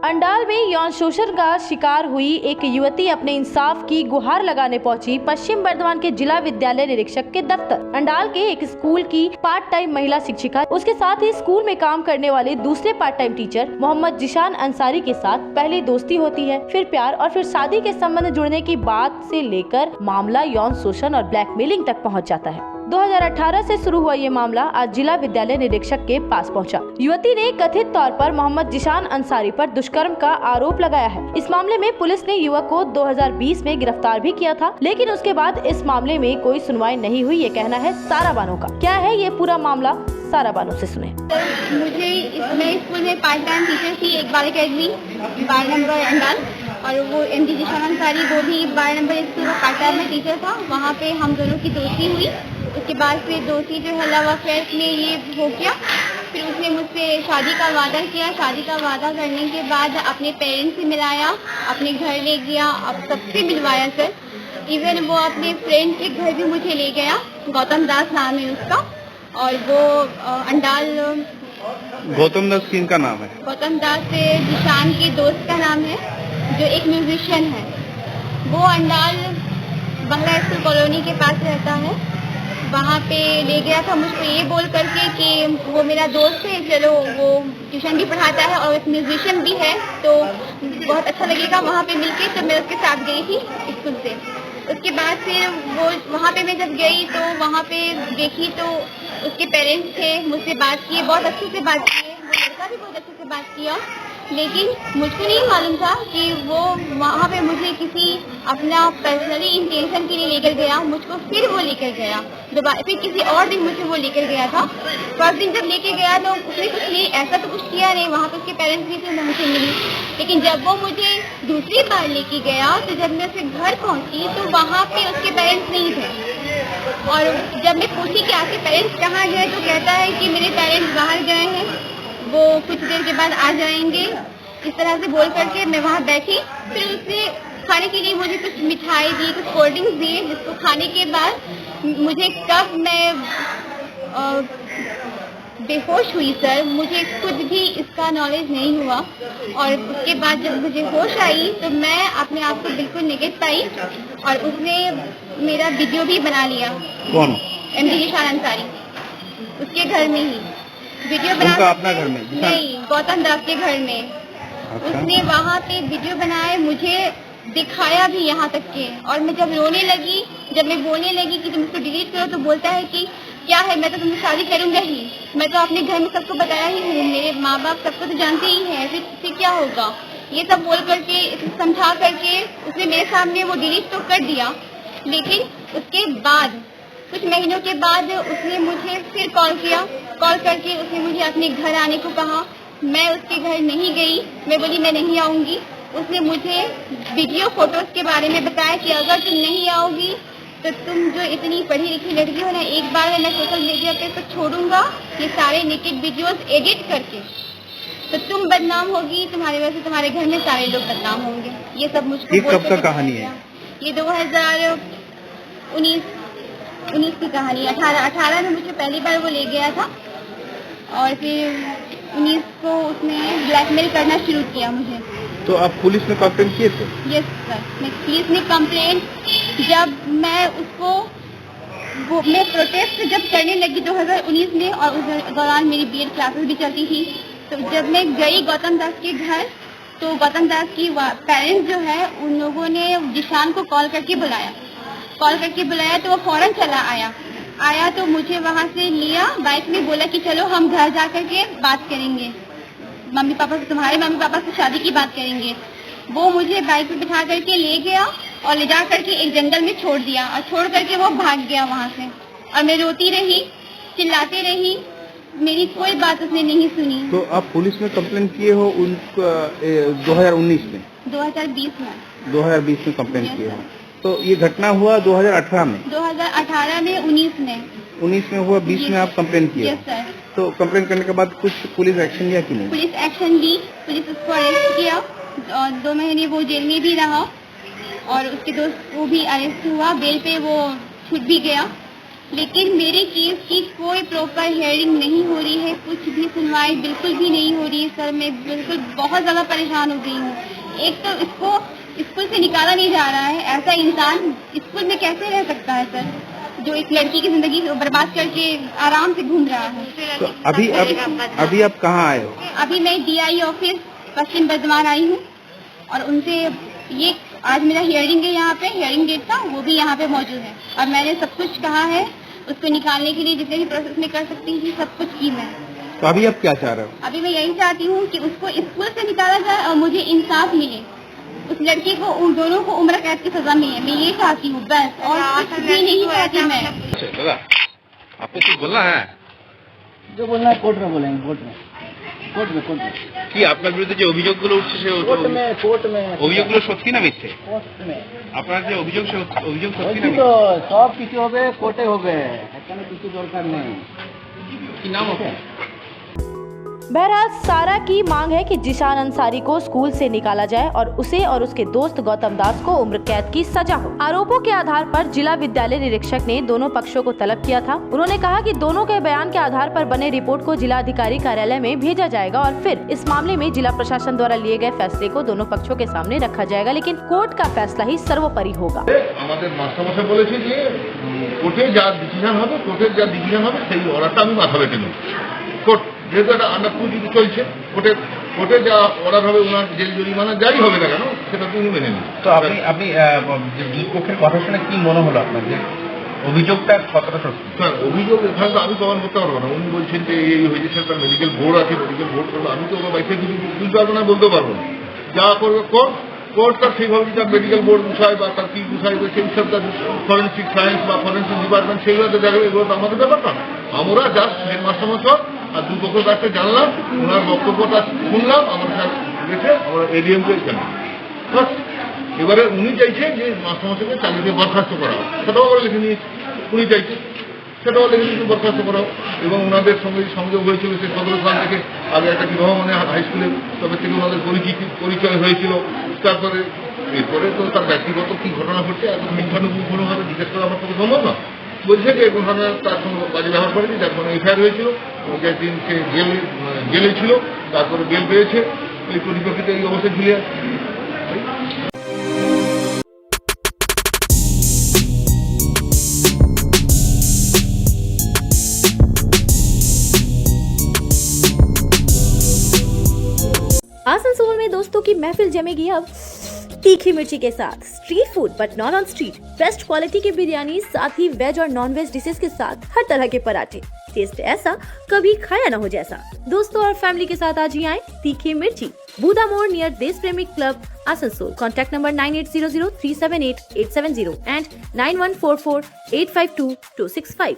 अंडाल में यौन शोषण का शिकार हुई एक युवती अपने इंसाफ की गुहार लगाने पहुंची पश्चिम बर्धमान के जिला विद्यालय निरीक्षक के दफ्तर। अंडाल के एक स्कूल की पार्ट टाइम महिला शिक्षिका, उसके साथ ही स्कूल में काम करने वाले दूसरे part time teacher Mohammad Zishan Ansari के साथ पहले दोस्ती होती है, फिर प्यार और फिर शादी के संबंध जुड़ने की बात से लेकर मामला यौन शोषण और ब्लैकमेलिंग तक पहुँच जाता है। 2018 से शुरू हुआ ये मामला आज जिला विद्यालय निरीक्षक के पास पहुंचा। युवती ने कथित तौर पर मोहम्मद जिशान अंसारी पर दुष्कर्म का आरोप लगाया है। इस मामले में पुलिस ने युवक को 2020 में गिरफ्तार भी किया था, लेकिन उसके बाद इस मामले में कोई सुनवाई नहीं हुई, ये कहना है सारा बानो का। क्या है ये पूरा मामला, सारा बानो से सुने। मुझे मैं स्कूल में पार्ट टाइम टीचर थी, एक बाल अकेडमी 12 नंबर अंडाल, और वो एमडी जिशान अंसारी वो भी 12 नंबर स्कूल का पार्ट टाइम में टीचर था। वहाँ पे हम दोनों की दोस्ती हुई। उसके बाद फिर दोस्ती जो है लव अफेयर में ये हो गया। फिर उसने मुझसे शादी का वादा किया। शादी का वादा करने के बाद अपने पेरेंट्स से मिलाया, अपने घर ले गया, अब सबसे मिलवाया सर। इवन वो अपने फ्रेंड के घर भी मुझे ले गया, गौतम दास नाम है उसका, और वो अंडाल। गौतम दास किनका नाम है? गौतम दास से जिशान के दोस्त का नाम है, जो एक म्यूजिशियन है। वो अंडाल बंगला स्कूल कॉलोनी के पास रहता है। वहाँ पे ले गया था मुझको ये बोल करके कि वो मेरा दोस्त है, चलो वो ट्यूशन भी पढ़ाता है और एक म्यूजिशियन भी है, तो बहुत अच्छा लगेगा वहाँ पे मिलके। तो मैं उसके साथ गई थी स्कूल से। उसके बाद फिर वो वहाँ पे मैं जब गई तो वहाँ पे देखी तो उसके पेरेंट्स थे, मुझसे बात किए, बहुत अच्छे से बात किए। वो लड़का भी बहुत अच्छे से बात किया, लेकिन मुझको नहीं मालूम था कि वो वहाँ पे मुझे किसी अपना पर्सनली इंटेंशन के लिए लेकर गया। मुझको फिर वो लेकर गया दोबारा, फिर किसी और दिन मुझे वो लेकर गया था। फर्स्ट दिन जब लेके गया तो उसने कुछ नहीं, ऐसा तो कुछ किया नहीं। वहाँ पे उसके पेरेंट्स भी थे, मैं मुझे मिली। लेकिन जब वो मुझे दूसरी बार लेके गया तो जब मैं उसके घर पहुँची तो वहाँ पे उसके पेरेंट्स नहीं थे। और जब मैं पूछी कि आपके पेरेंट्स कहाँ गए तो कहता है कि मेरे पेरेंट्स बाहर गए हैं, वो कुछ देर के बाद आ जाएंगे। इस तरह से बोल करके मैं वहाँ बैठी। फिर उसने खाने के लिए मुझे कुछ मिठाई दी, कुछ कोल्ड ड्रिंक्स दिए, जिसको खाने के बाद मुझे कब मैं बेहोश हुई सर, मुझे खुद भी इसका नॉलेज नहीं हुआ। और उसके बाद जब मुझे होश आई तो मैं अपने आप को बिल्कुल निगेट पाई, और उसने मेरा वीडियो भी बना लिया। कौन? एमडी जिशान अंसारी, उसके घर में ही वीडियो बना। अपना घर में? नहीं, गौतम दास के घर में। अच्छा। उसने वहाँ पे वीडियो बनाए, मुझे दिखाया भी यहाँ तक के। और मैं जब रोने लगी, जब मैं बोलने लगी कि तुम इसको डिलीट करो, तो बोलता है कि क्या है, मैं तो तुमसे शादी करूंगा ही, मैं तो अपने घर में सबको बताया ही हूँ, मेरे माँ बाप सबको तो जानते ही हैं, फिर क्या होगा। ये सब बोल करके, समझा करके उसने मेरे सामने वो डिलीट तो कर दिया। लेकिन उसके बाद कुछ महीनों के बाद उसने मुझे फिर कॉल किया। कॉल करके उसने मुझे अपने घर आने को कहा। मैं उसके घर नहीं गई, मैं बोली मैं नहीं आऊंगी। उसने मुझे वीडियो फोटोज के बारे में बताया कि अगर तुम नहीं आओगी तो तुम जो इतनी पढ़ी लिखी लड़की हो ना, एक बार मैं सोशल मीडिया पे तो छोड़ूंगा ये सारे नेकेड वीडियोस एडिट करके, तो तुम बदनाम होगी, तुम्हारी वजह से तुम्हारे घर में सारे लोग बदनाम होंगे। ये सब मुझको कब तक कहानी है? ये 2019 की कहानी। 18 में मुझे पहली बार वो ले गया था, और फिर 19 को उसने ब्लैकमेल करना शुरू किया मुझे। तो आप पुलिस में कंप्लेंट किए थे? यस सर, मैं पुलिस में कंप्लेंट, जब मैं उसको मैं प्रोटेस्ट जब करने लगी 2019 में, और उस दौरान मेरी बीएड क्लासेस भी चलती थी, तो जब मैं गई गौतम दास के घर, तो गौतम दास की पेरेंट्स जो है उन लोगों ने जिशान को कॉल करके बुलाया। तो वो फौरन चला आया तो मुझे वहाँ से लिया बाइक में, बोला कि चलो हम घर जा करके बात करेंगे, मम्मी पापा से, तुम्हारे मम्मी पापा से शादी की बात करेंगे। वो मुझे बाइक में बिठा करके ले गया और ले जा करके एक जंगल में छोड़ दिया, और छोड़ करके वो भाग गया वहाँ से। और मैं रोती रही, चिल्लाती रही, मेरी कोई बात उसने नहीं सुनी। तो आप पुलिस में कंप्लेंट किए हो 2019 में? 2020 में कंप्लेंट किए हो। तो ये घटना हुआ 2018 में? 2018 में, 19 में हुआ, 20 में आप कंप्लेंट किए? Yes sir. तो कंप्लेंट करने के बाद कुछ पुलिस एक्शन लिया कि नहीं? पुलिस एक्शन ली, पुलिस उसको अरेस्ट किया, और 2 महीने वो जेल में भी रहा, और उसके दोस्त वो भी अरेस्ट हुआ, बेल पे वो छूट भी गया। लेकिन मेरे केस की कोई प्रॉपर हियरिंग नहीं हो रही है, कुछ भी सुनवाई बिल्कुल भी नहीं हो रही है सर। मैं बिल्कुल बहुत ज़्यादा परेशान हो गई हूँ। एक तो इसको स्कूल से निकाला नहीं जा रहा है। ऐसा इंसान स्कूल में कैसे रह सकता है सर, जो एक लड़की की जिंदगी बर्बाद करके आराम से घूम रहा है। तो अभी आप कहाँ आए हो? अभी मैं DI ऑफिस पश्चिम बर्धमान आई हूँ और उनसे ये आज मेरा हियरिंग है, यहाँ पे हियरिंग डेट था, वो भी यहाँ पे मौजूद है और मैंने सब कुछ कहा है उसको निकालने के लिए जितने भी प्रोसेस में कर सकती थी सब कुछ की मैं। तो अभी आप क्या चाह रहे हो? अभी मैं यही चाहती हूँ कि उसको स्कूल से निकाला जाए और मुझे इंसाफ मिले, उस लड़की को उन दोनों को उम्र कैद की सजा मिले। मैं ये चाहती हूँ बस, और कुछ भी नहीं चाहती मैं। दादा आपको कुछ बोलना है? जो बोलना है कोर्ट में बोलेंगे, कोर्ट में কি আপনার বিরুদ্ধে যে অভিযোগগুলো উঠছে সে कोर्ट में অভিযোগগুলো সত্যি না মিথ্যে? কোর্ট में আপনার যে অভিযোগ অভিযোগ সত্যি না ওই তো সব কিছু হবে কোর্টে হবে, এখানে কিছু দরকার নেই। কি নাম হবে? बहरहाल सारा की मांग है कि जिशान अंसारी को स्कूल से निकाला जाए और उसे और उसके दोस्त गौतम दास को उम्र कैद की सजा हो। आरोपों के आधार पर जिला विद्यालय निरीक्षक ने दोनों पक्षों को तलब किया था। उन्होंने कहा कि दोनों के बयान के आधार पर बने रिपोर्ट को जिला अधिकारी कार्यालय में भेजा जाएगा और फिर इस मामले में जिला प्रशासन द्वारा लिए गए फैसले को दोनों पक्षों के सामने रखा जाएगा, लेकिन कोर्ट का फैसला ही सर्वोपरि होगा। আমাদের মাস্টারমশাই বলেছে যে কোর্টে যা ডিসিশন হবে সেই অর্ডারটা আমি মাথা পেতে নেব। কোর্ট যেহেতু একটা আন্ডার প্রুফ চলছে, কোর্টে যা অর্ডার হবে ওনার জেল জরিমানা যাই হবে না কেন সেটা তুমি মেনে নিন। তো আপনি দুই পক্ষের কথা শুনে কি মনে হলো আপনার, যে অভিযোগটা কতটা সত্যি? স্যার অভিযোগ এখানে তো আমি প্রমাণ করতে পারবো না। উনি বলছেন যে এই হয়েছে, স্যার তার মেডিকেল বোর্ড আছে, মেডিকেল বোর্ড করবো। আমি তো ওনার বাইকে কিছু বুঝতে পারবো না, বলতে পারবো না। যা করবে কোর্ট তার সেইভাবে তার মেডিকেল বোর্ড বিষয় বা তার কি বিষয় সেই সব তার ফরেন্সিক সায়েন্স বা ফরেন্সিক ডিপার্টমেন্ট সেইগুলো তো দেখবে, এগুলো তো আমাদের ব্যাপার না। আমরা জাস্ট হেডমাস্টারমশাই আর দুপক্ষের কাছে জানলাম, ওনার বক্তব্যটা শুনলাম, আমার স্যার গেছে, আমরা ADM-কে জানাই। এবারে উনি চাইছেন যে মাস্টারমশাইকে চাকরিতে বরখাস্ত করা হোক, সেটাও আমরা লিখে নিয়েছি। উনি চাইছেন সেটাও লিখে নিয়েছি বরখাস্ত করা হোক। এবং ওনাদের সঙ্গে সংযোগ হয়েছিল সে 17 সাল থেকে, আগে একটা বিবাহ মানে হাই স্কুলে তবে থেকে ওনাদের পরিচয় হয়েছিল। তারপরে এরপরে তো তার ব্যক্তিগত কি ঘটনা ঘটছে এত পুঙ্খানুপুঙ্খভাবে জিজ্ঞেস করা আমার পক্ষে সম্ভব না। বলছে যে এরকম ধরনের তার সঙ্গে বাজে ব্যবহার করেছি, যার কোনো এফআইআর হয়েছিল, দিন সে জেলে ছিল, তারপরে বেল পেয়েছে, এই পরিপ্রেক্ষিতে এই অবস্থায় ঝুলে আছে। आसनसोल में दोस्तों की महफिल जमेगी अब तीखी मिर्ची के साथ। Street food but not on street, best quality की बिरयानी, साथ ही वेज और नॉन वेज डिशेस के साथ हर तरह के पराठे। टेस्ट ऐसा कभी खाया न हो जैसा। दोस्तों और फैमिली के साथ आज ही आए तीखी मिर्ची, बूदा मोड़ नियर देश प्रेमी club, Asansol. Contact number 9800378870 and 9144852265।